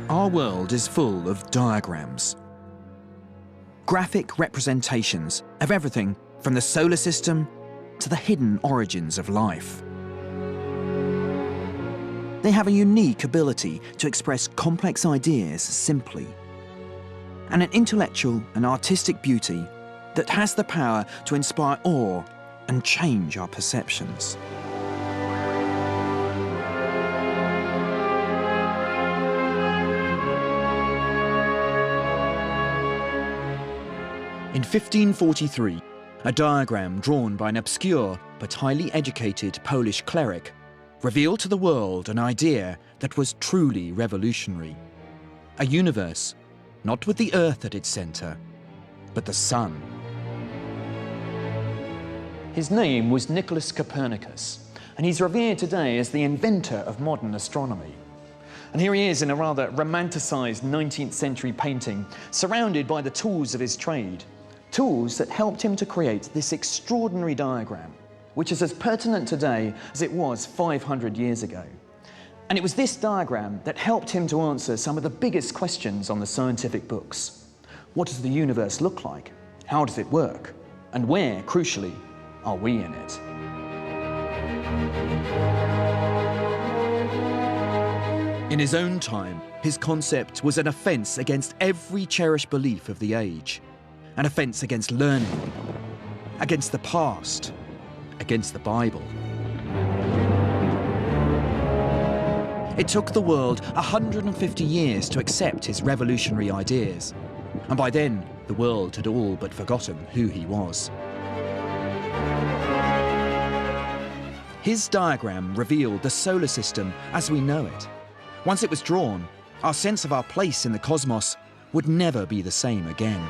Our world is full of diagrams. Graphic representations of everything from the solar system to the hidden origins of life. They have a unique ability to express complex ideas simply, and an intellectual and artistic beauty that has the power to inspire awe and change our perceptions. In 1543, a diagram drawn by an obscure but highly educated Polish cleric revealed to the world an idea that was truly revolutionary. A universe, not with the Earth at its centre, but the Sun. His name was Nicolaus Copernicus, and he's revered today as the inventor of modern astronomy. And here he is in a rather romanticised 19th century painting, surrounded by the tools of his trade. Tools that helped him to create this extraordinary diagram, which is as pertinent today as it was 500 years ago. And it was this diagram that helped him to answer some of the biggest questions on the scientific books. What does the universe look like? How does it work? And where, crucially, are we in it? In his own time, his concept was an offence against every cherished belief of the age. An offence against learning, against the past, against the Bible. It took the world 150 years to accept his revolutionary ideas, and by then the world had all but forgotten who he was. His diagram revealed the solar system as we know it. Once it was drawn, our sense of our place in the cosmos would never be the same again.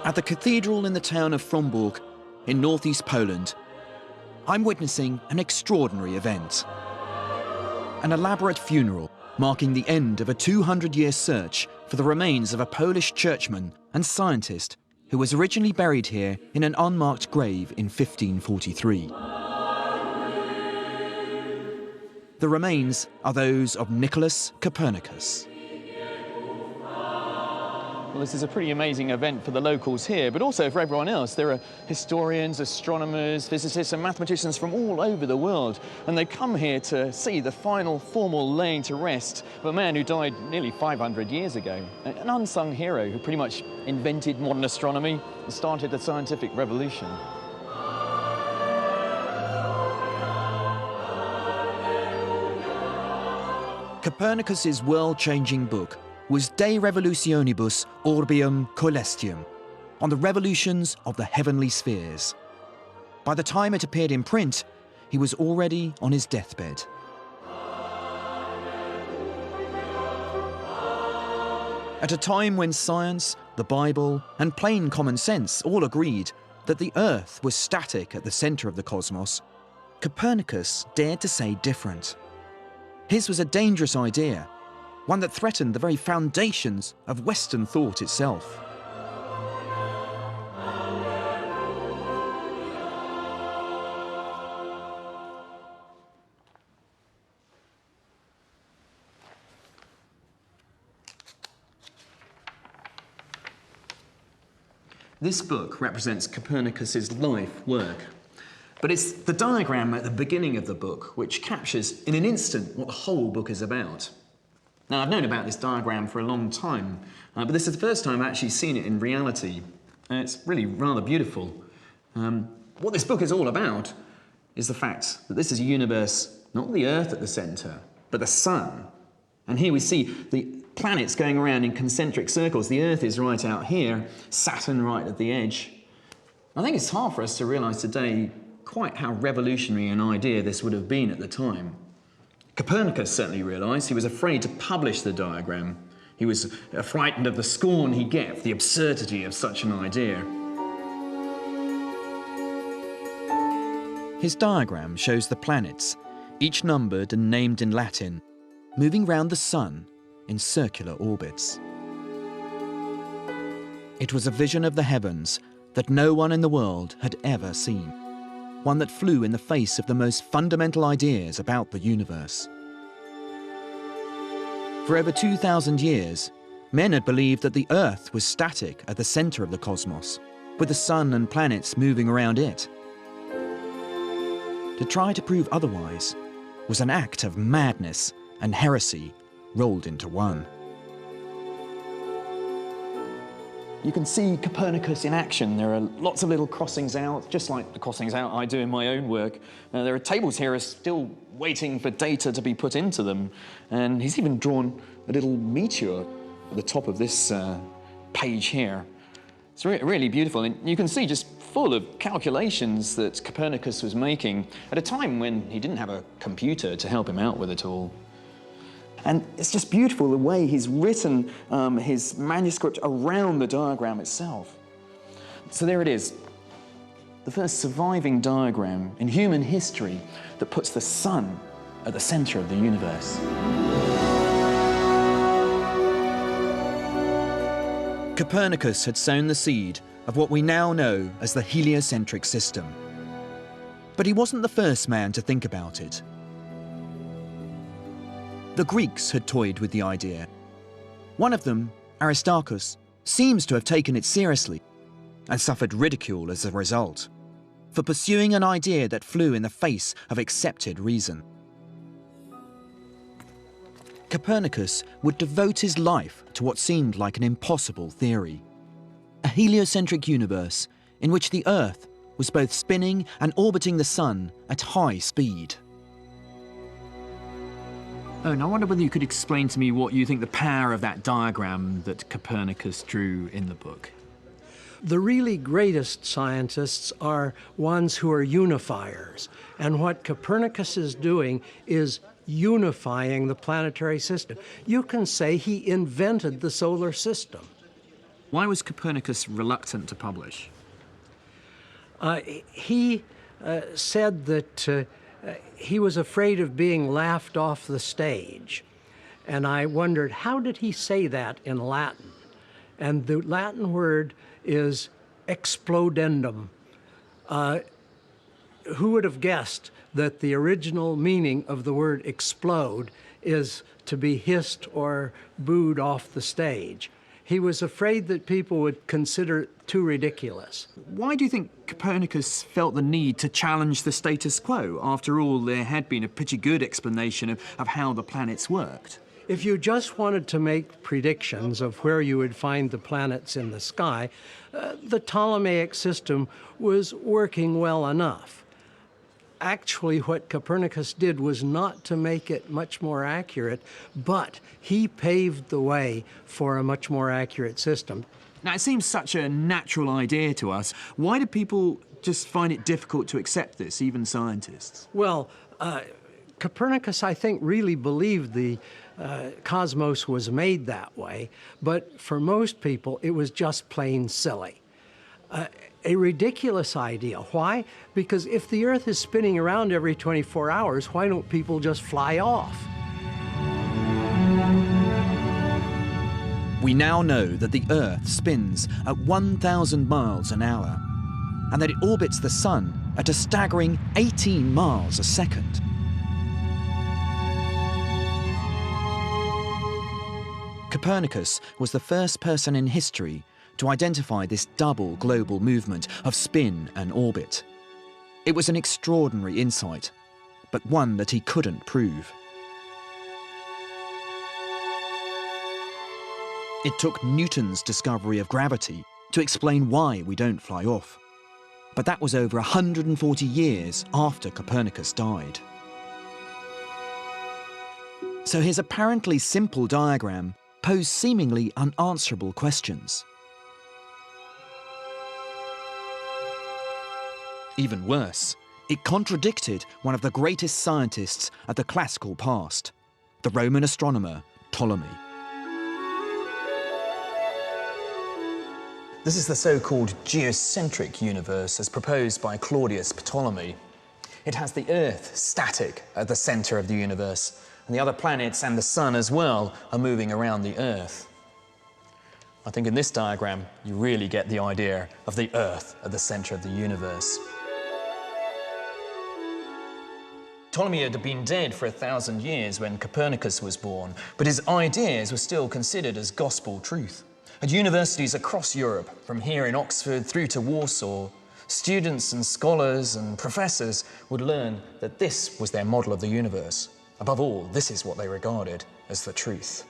At the cathedral in the town of Frombork, in northeast Poland, I'm witnessing an extraordinary event. An elaborate funeral marking the end of a 200-year search for the remains of a Polish churchman and scientist who was originally buried here in an unmarked grave in 1543. The remains are those of Nicolaus Copernicus. Well, this is a pretty amazing event for the locals here, but also for everyone else. There are historians, astronomers, physicists and mathematicians from all over the world, and they come here to see the final formal laying to rest of a man who died nearly 500 years ago. An unsung hero who pretty much invented modern astronomy and started the scientific revolution. Copernicus's world-changing book was De Revolutionibus Orbium Coelestium, on the revolutions of the heavenly spheres. By the time it appeared in print, he was already on his deathbed. At a time when science, the Bible, and plain common sense all agreed that the Earth was static at the centre of the cosmos, Copernicus dared to say different. His was a dangerous idea, one that threatened the very foundations of Western thought itself. This book represents Copernicus's life work, but it's the diagram at the beginning of the book which captures in an instant what the whole book is about. Now, I've known about this diagram for a long time, but this is the first time I've actually seen it in reality, and it's really rather beautiful. What this book is all about is the fact that this is a universe, not the Earth at the centre, but the Sun. And here we see the planets going around in concentric circles. The Earth is right out here, Saturn right at the edge. I think it's hard for us to realise today quite how revolutionary an idea this would have been at the time. Copernicus certainly realised he was afraid to publish the diagram. He was frightened of the scorn he'd get for the absurdity of such an idea. His diagram shows the planets, each numbered and named in Latin, moving round the Sun in circular orbits. It was a vision of the heavens that no one in the world had ever seen, one that flew in the face of the most fundamental ideas about the universe. For over 2,000 years, men had believed that the Earth was static at the centre of the cosmos, with the Sun and planets moving around it. To try to prove otherwise was an act of madness and heresy rolled into one. You can see Copernicus in action. There are lots of little crossings out, just like the crossings out I do in my own work. There are tables here still waiting for data to be put into them. And he's even drawn a little meteor at the top of this page here. It's really beautiful. And you can see just full of calculations that Copernicus was making at a time when he didn't have a computer to help him out with it all. And it's just beautiful the way he's written his manuscript around the diagram itself. So there it is, the first surviving diagram in human history that puts the sun at the centre of the universe. Copernicus had sown the seed of what we now know as the heliocentric system. But he wasn't the first man to think about it. The Greeks had toyed with the idea. One of them, Aristarchus, seems to have taken it seriously and suffered ridicule as a result for pursuing an idea that flew in the face of accepted reason. Copernicus would devote his life to what seemed like an impossible theory, a heliocentric universe in which the Earth was both spinning and orbiting the Sun at high speed. Oh, and I wonder whether you could explain to me what you think the power of that diagram that Copernicus drew in the book. The really greatest scientists are ones who are unifiers. And what Copernicus is doing is unifying the planetary system. You can say he invented the solar system. Why was Copernicus reluctant to publish? He said that he was afraid of being laughed off the stage. And I wondered, how did he say that in Latin? And the Latin word is explodendum. Who would have guessed that the original meaning of the word explode is to be hissed or booed off the stage? He was afraid that people would consider it too ridiculous. Why do you think Copernicus felt the need to challenge the status quo? After all, there had been a pretty good explanation of how the planets worked. If you just wanted to make predictions of where you would find the planets in the sky, the Ptolemaic system was working well enough. Actually, what Copernicus did was not to make it much more accurate, but he paved the way for a much more accurate system. Now, it seems such a natural idea to us. Why do people just find it difficult to accept this, even scientists? Well, Copernicus, I think, really believed the cosmos was made that way, but for most people, it was just plain silly. A ridiculous idea. Why? Because if the Earth is spinning around every 24 hours, why don't people just fly off? We now know that the Earth spins at 1,000 miles an hour, and that it orbits the Sun at a staggering 18 miles a second. Copernicus was the first person in history to identify this double global movement of spin and orbit. It was an extraordinary insight, but one that he couldn't prove. It took Newton's discovery of gravity to explain why we don't fly off. But that was over 140 years after Copernicus died. So his apparently simple diagram posed seemingly unanswerable questions. Even worse, it contradicted one of the greatest scientists of the classical past, the Roman astronomer Ptolemy. This is the so-called geocentric universe as proposed by Claudius Ptolemy. It has the Earth static at the centre of the universe, and the other planets and the Sun as well are moving around the Earth. I think in this diagram you really get the idea of the Earth at the centre of the universe. Ptolemy had been dead for 1,000 years when Copernicus was born, but his ideas were still considered as gospel truth. At universities across Europe, from here in Oxford through to Warsaw, students and scholars and professors would learn that this was their model of the universe. Above all, this is what they regarded as the truth.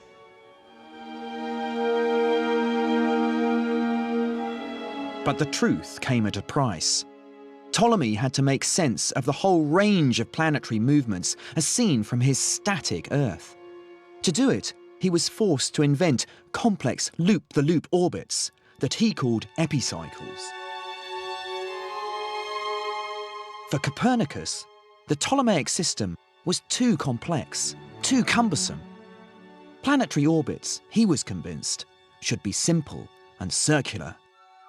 But the truth came at a price. Ptolemy had to make sense of the whole range of planetary movements as seen from his static Earth. To do it, he was forced to invent complex loop-the-loop orbits that he called epicycles. For Copernicus, the Ptolemaic system was too complex, too cumbersome. Planetary orbits, he was convinced, should be simple and circular,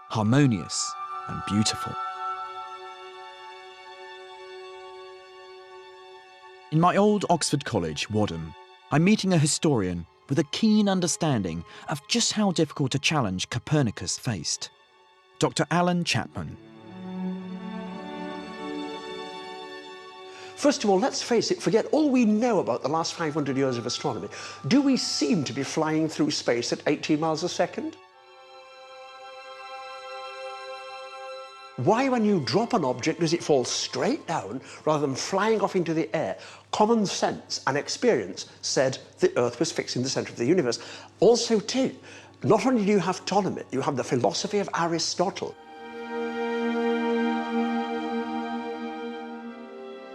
harmonious and beautiful. In my old Oxford college, Wadham, I'm meeting a historian with a keen understanding of just how difficult a challenge Copernicus faced. Dr. Alan Chapman. First of all, let's face it, forget all we know about the last 500 years of astronomy. Do we seem to be flying through space at 18 miles a second? Why, when you drop an object, does it fall straight down rather than flying off into the air? Common sense and experience said the Earth was fixed in the centre of the universe. Also, too, not only do you have Ptolemy, you have the philosophy of Aristotle.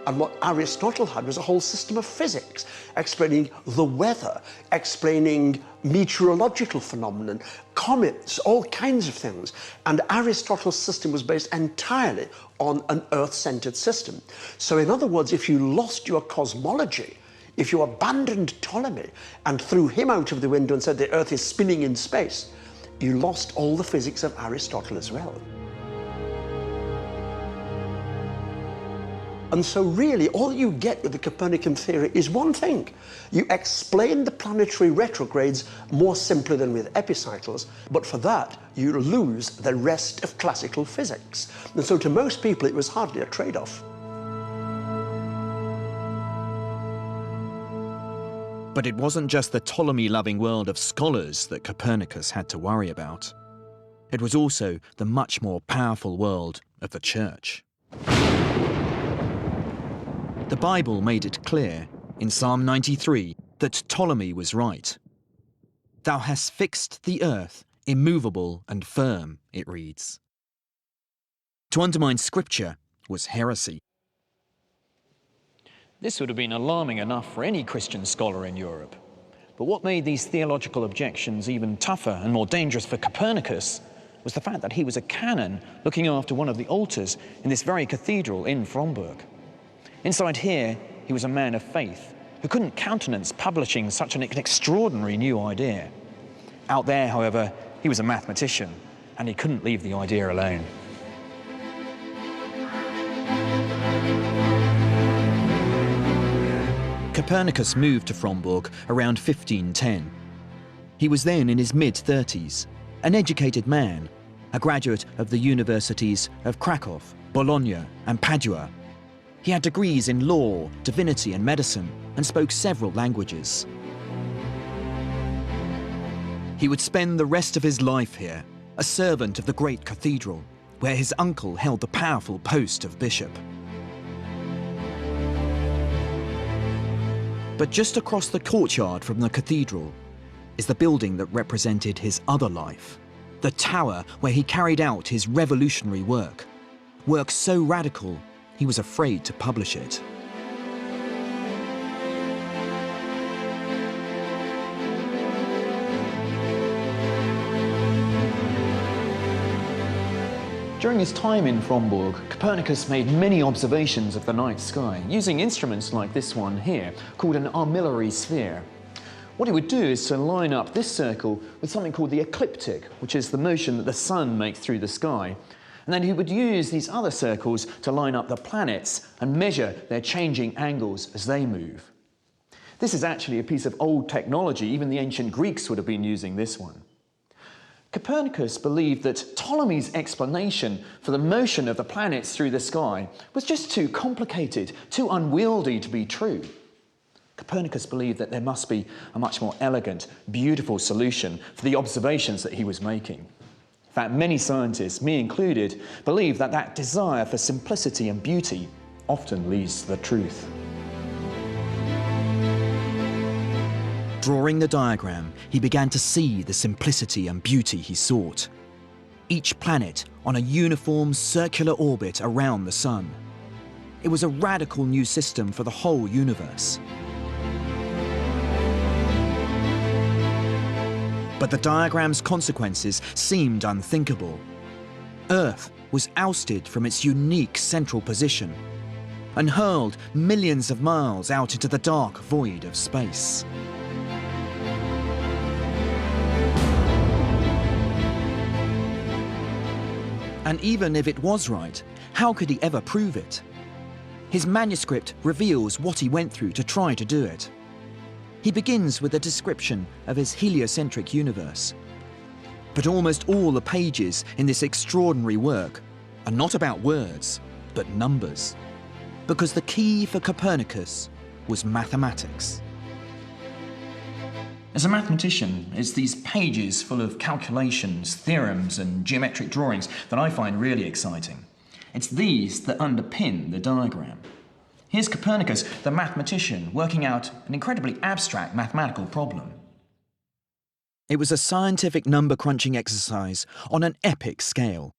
And what Aristotle had was a whole system of physics, explaining the weather, explaining meteorological phenomena, comets, all kinds of things. And Aristotle's system was based entirely on an Earth-centered system. So in other words, if you lost your cosmology, if you abandoned Ptolemy and threw him out of the window and said the Earth is spinning in space, you lost all the physics of Aristotle as well. And so really, all you get with the Copernican theory is one thing. You explain the planetary retrogrades more simply than with epicycles, but for that, you lose the rest of classical physics. And so to most people, it was hardly a trade-off. But it wasn't just the Ptolemy-loving world of scholars that Copernicus had to worry about. It was also the much more powerful world of the Church. The Bible made it clear in Psalm 93 that Ptolemy was right. "Thou hast fixed the earth, immovable and firm," it reads. To undermine scripture was heresy. This would have been alarming enough for any Christian scholar in Europe. But what made these theological objections even tougher and more dangerous for Copernicus was the fact that he was a canon looking after one of the altars in this very cathedral in Fromberg. Inside here, he was a man of faith who couldn't countenance publishing such an extraordinary new idea. Out there, however, he was a mathematician, and he couldn't leave the idea alone. Copernicus moved to Fromberg around 1510. He was then in his mid-30s, an educated man, a graduate of the universities of Krakow, Bologna and Padua. He had degrees in law, divinity and medicine, and spoke several languages. He would spend the rest of his life here, a servant of the great cathedral, where his uncle held the powerful post of bishop. But just across the courtyard from the cathedral is the building that represented his other life, the tower where he carried out his revolutionary work so radical he was afraid to publish it. During his time in Fromborg, Copernicus made many observations of the night sky, using instruments like this one here, called an armillary sphere. What he would do is to line up this circle with something called the ecliptic, which is the motion that the sun makes through the sky. And then he would use these other circles to line up the planets and measure their changing angles as they move. This is actually a piece of old technology. Even the ancient Greeks would have been using this one. Copernicus believed that Ptolemy's explanation for the motion of the planets through the sky was just too complicated, too unwieldy to be true. Copernicus believed that there must be a much more elegant, beautiful solution for the observations that he was making. In fact, many scientists, me included, believe that that desire for simplicity and beauty often leads to the truth. Drawing the diagram, he began to see the simplicity and beauty he sought. Each planet on a uniform circular orbit around the Sun. It was a radical new system for the whole universe. But the diagram's consequences seemed unthinkable. Earth was ousted from its unique central position and hurled millions of miles out into the dark void of space. And even if it was right, how could he ever prove it? His manuscript reveals what he went through to try to do it. He begins with a description of his heliocentric universe. But almost all the pages in this extraordinary work are not about words, but numbers. Because the key for Copernicus was mathematics. As a mathematician, it's these pages full of calculations, theorems and geometric drawings that I find really exciting. It's these that underpin the diagram. Here's Copernicus, the mathematician, working out an incredibly abstract mathematical problem. It was a scientific number-crunching exercise on an epic scale.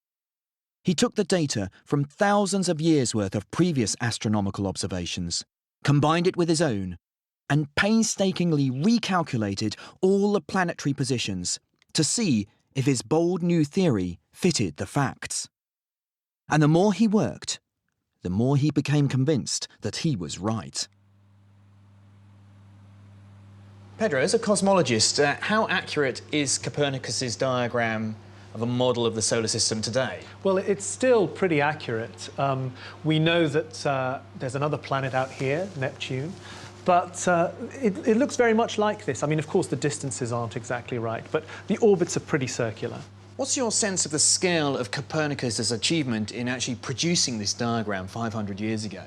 He took the data from thousands of years' worth of previous astronomical observations, combined it with his own, and painstakingly recalculated all the planetary positions to see if his bold new theory fitted the facts. And the more he worked, the more he became convinced that he was right. Pedro, as a cosmologist, how accurate is Copernicus's diagram of a model of the solar system today? Well, it's still pretty accurate. We know that there's another planet out here, Neptune, but it looks very much like this. I mean, of course, the distances aren't exactly right, but the orbits are pretty circular. What's your sense of the scale of Copernicus's achievement in actually producing this diagram 500 years ago?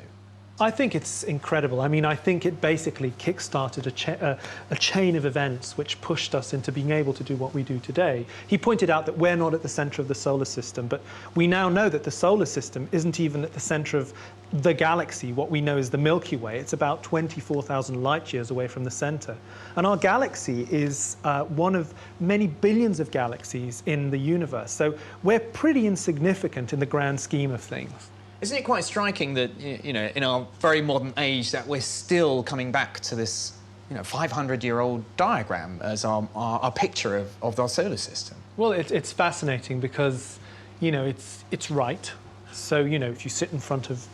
I think it's incredible. I mean, I think it basically kick-started a chain of events which pushed us into being able to do what we do today. He pointed out that we're not at the centre of the solar system, but we now know that the solar system isn't even at the centre of the galaxy, what we know is the Milky Way. It's about 24,000 light years away from the centre. And our galaxy is one of many billions of galaxies in the universe. So we're pretty insignificant in the grand scheme of things. Isn't it quite striking that, you know, in our very modern age that we're still coming back to this, 500-year-old diagram as our picture of our solar system? Well, it's fascinating because, it's right. So, if you sit in front of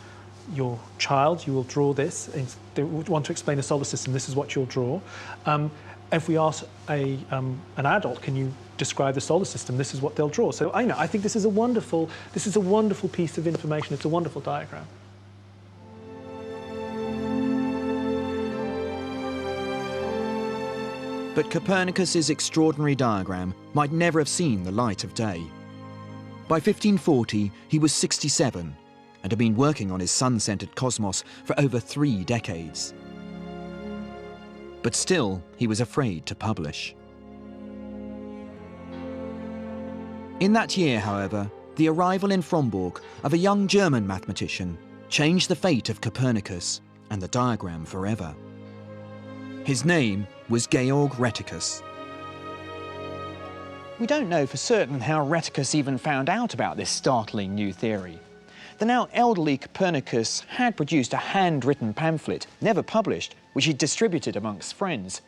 your child, you will draw this. If they want to explain a solar system, this is what you'll draw. If we ask an adult, can you describe the solar system, this is what they'll draw. So I think this is a wonderful piece of information. It's a wonderful diagram. But Copernicus's extraordinary diagram might never have seen the light of day. By 1540, he was 67 and had been working on his sun-centered cosmos for over 3 decades. But still, he was afraid to publish. In that year, however, the arrival in Fromborg of a young German mathematician changed the fate of Copernicus and the diagram forever. His name was Georg Rheticus. We don't know for certain how Rheticus even found out about this startling new theory. The now elderly Copernicus had produced a handwritten pamphlet, never published, which he distributed amongst friends.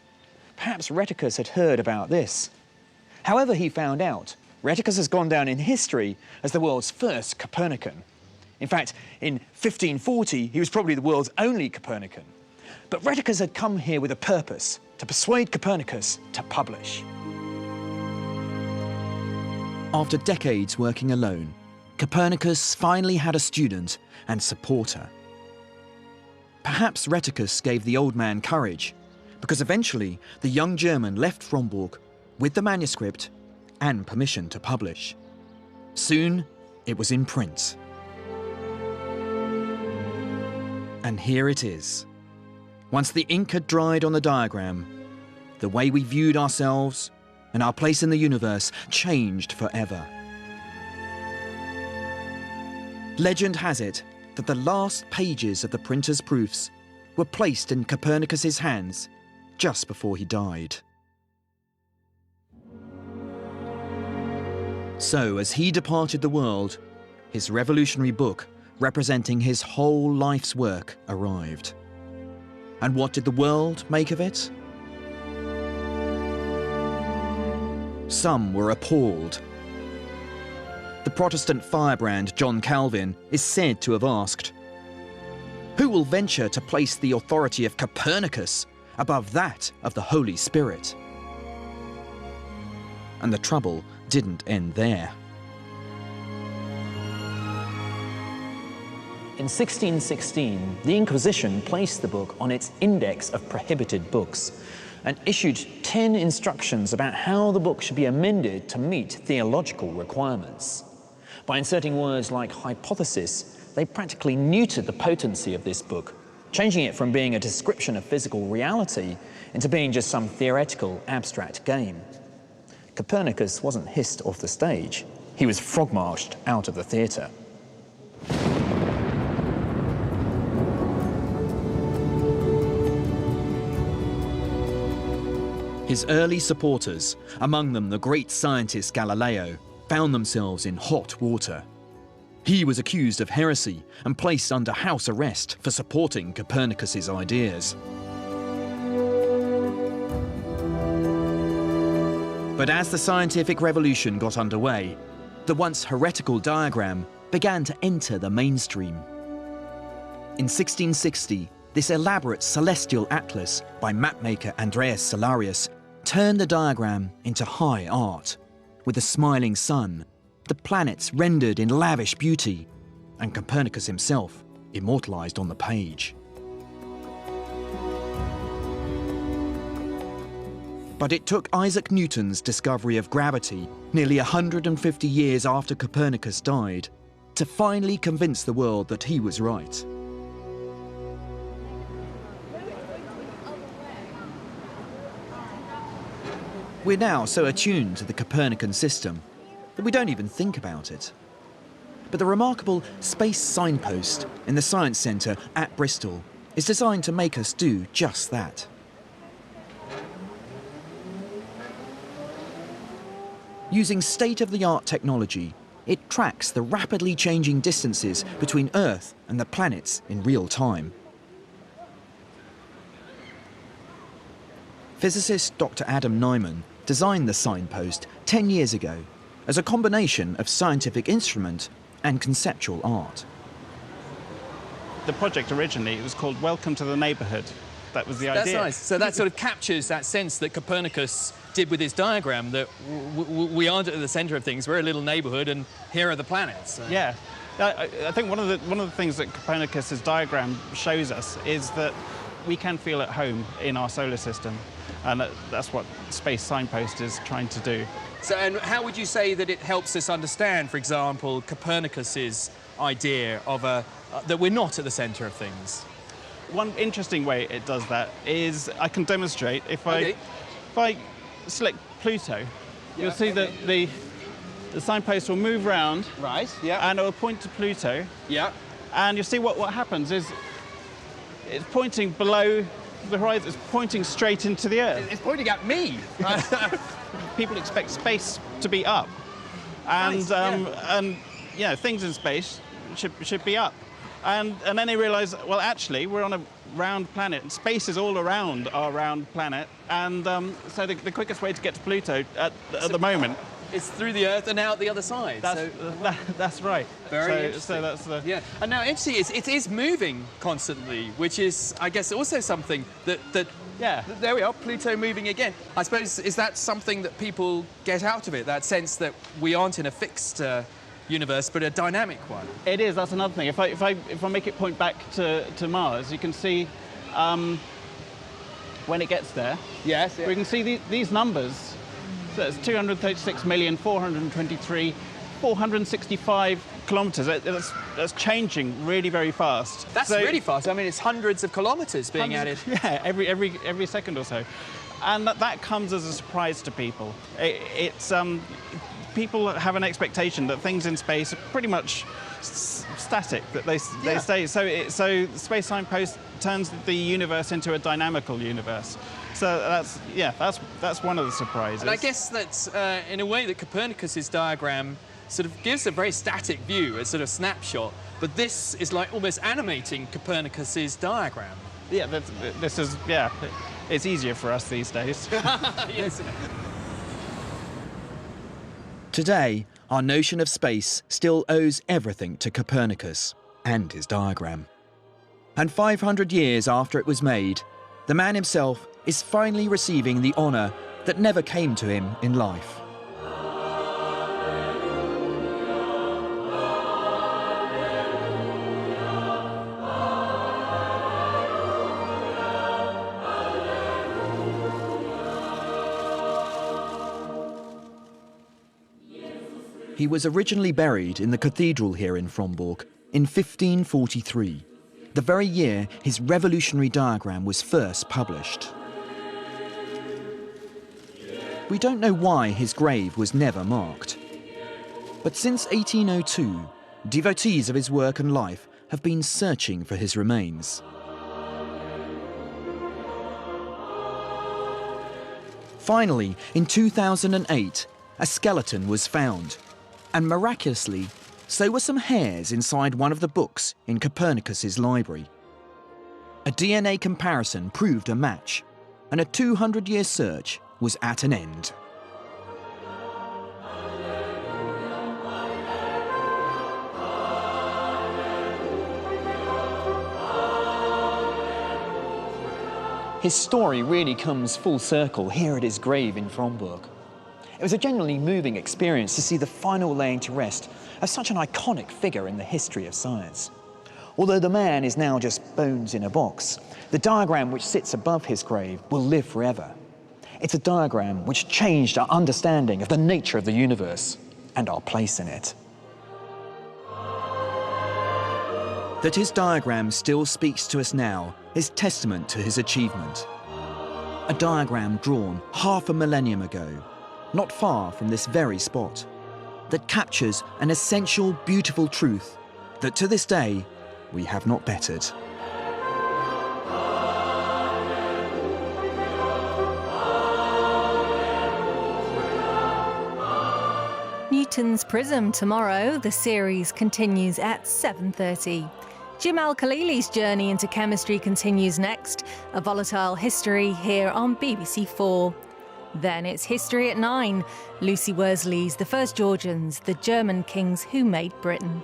Perhaps Rheticus had heard about this. However he found out, Rheticus has gone down in history as the world's first Copernican. In fact, in 1540, he was probably the world's only Copernican. But Rheticus had come here with a purpose, to persuade Copernicus to publish. After decades working alone, Copernicus finally had a student and supporter. Perhaps Rheticus gave the old man courage, because eventually the young German left Fromburg with the manuscript and permission to publish. Soon, it was in print. And here it is. Once the ink had dried on the diagram, the way we viewed ourselves and our place in the universe changed forever. Legend has it that the last pages of the printer's proofs were placed in Copernicus's hands just before he died. So, as he departed the world, his revolutionary book, representing his whole life's work, arrived. And what did the world make of it? Some were appalled. The Protestant firebrand John Calvin is said to have asked, "Who will venture to place the authority of Copernicus above that of the Holy Spirit?" And the trouble didn't end there. In 1616, the Inquisition placed the book on its index of prohibited books and issued 10 instructions about how the book should be amended to meet theological requirements. By inserting words like hypothesis, they practically neutered the potency of this book, changing it from being a description of physical reality into being just some theoretical, abstract game. Copernicus wasn't hissed off the stage. He was frog-marched out of the theatre. His early supporters, among them the great scientist Galileo, found themselves in hot water. He was accused of heresy and placed under house arrest for supporting Copernicus's ideas. But as the scientific revolution got underway, the once heretical diagram began to enter the mainstream. In 1660, this elaborate celestial atlas by mapmaker Andreas Salarius turned the diagram into high art, with the smiling sun, the planets rendered in lavish beauty, and Copernicus himself immortalized on the page. But it took Isaac Newton's discovery of gravity nearly 150 years after Copernicus died to finally convince the world that he was right. We're now so attuned to the Copernican system that we don't even think about it. But the remarkable Space Signpost in the Science Centre at Bristol is designed to make us do just that. Using state-of-the-art technology, it tracks the rapidly changing distances between Earth and the planets in real time. Physicist Dr. Adam Nyman designed the signpost 10 years ago as a combination of scientific instrument and conceptual art. The project originally, it was called Welcome to the Neighbourhood. That was the idea. That's nice. So that sort of captures that sense that Copernicus did with his diagram, that we aren't at the centre of things, we're a little neighbourhood and here are the planets. So. Yeah. I think one of the things that Copernicus's diagram shows us is that we can feel at home in our solar system, and that's what Space Signpost is trying to do. So, and how would you say that it helps us understand, for example, Copernicus's idea of that we're not at the centre of things? One interesting way it does that is I can demonstrate if I select Pluto, you'll see that the signpost will move round, Right. Yeah. and it will point to Pluto. Yeah. And you'll see what happens is it's pointing below the horizon, it's pointing straight into the Earth. It's pointing at me. People expect space to be up, and Nice, yeah. and you know, things in space should be up, and then they realise, well, actually we're on a round planet, and space is all around our round planet, and so the quickest way to get to Pluto at the moment It's through the Earth and out the other side. That's right. Very interesting. So that's the... Yeah, and now interesting is it is moving constantly, which is, I guess, also something that Yeah. there we are, Pluto moving again. I suppose, is that something that people get out of it, that sense that we aren't in a fixed universe, but a dynamic one? It is, that's another thing. If I make it point back to Mars, you can see when it gets there, Yes. we can see these numbers. So it's 236,423, 465 kilometres. That's changing really very fast. That's really fast. I mean, it's hundreds of kilometres being added. Yeah, every second or so. And that comes as a surprise to people. People have an expectation that things in space are pretty much static, that they stay. So Space Signpost turns the universe into a dynamical universe. So that's one of the surprises. And I guess that's, in a way, that Copernicus's diagram sort of gives a very static view, a sort of snapshot, but this is like almost animating Copernicus's diagram. Yeah, this is, it's easier for us these days. Yes. Today, our notion of space still owes everything to Copernicus and his diagram. And 500 years after it was made, the man himself is finally receiving the honour that never came to him in life. He was originally buried in the cathedral here in Frombork in 1543, the very year his revolutionary diagram was first published. We don't know why his grave was never marked. But since 1802, devotees of his work and life have been searching for his remains. Finally, in 2008, a skeleton was found. And miraculously, so were some hairs inside one of the books in Copernicus's library. A DNA comparison proved a match, and a 200-year search was at an end. His story really comes full circle here at his grave in Frombork. It was a genuinely moving experience to see the final laying to rest of such an iconic figure in the history of science. Although the man is now just bones in a box, the diagram which sits above his grave will live forever. It's a diagram which changed our understanding of the nature of the universe and our place in it. That his diagram still speaks to us now is testament to his achievement. A diagram drawn half a millennium ago, not far from this very spot, that captures an essential, beautiful truth that to this day we have not bettered. Newton's Prism tomorrow. The series continues at 7:30. Jim Al-Khalili's journey into chemistry continues next. A Volatile History here on BBC4. Then it's History at 9. Lucy Worsley's The First Georgians, the German kings who made Britain.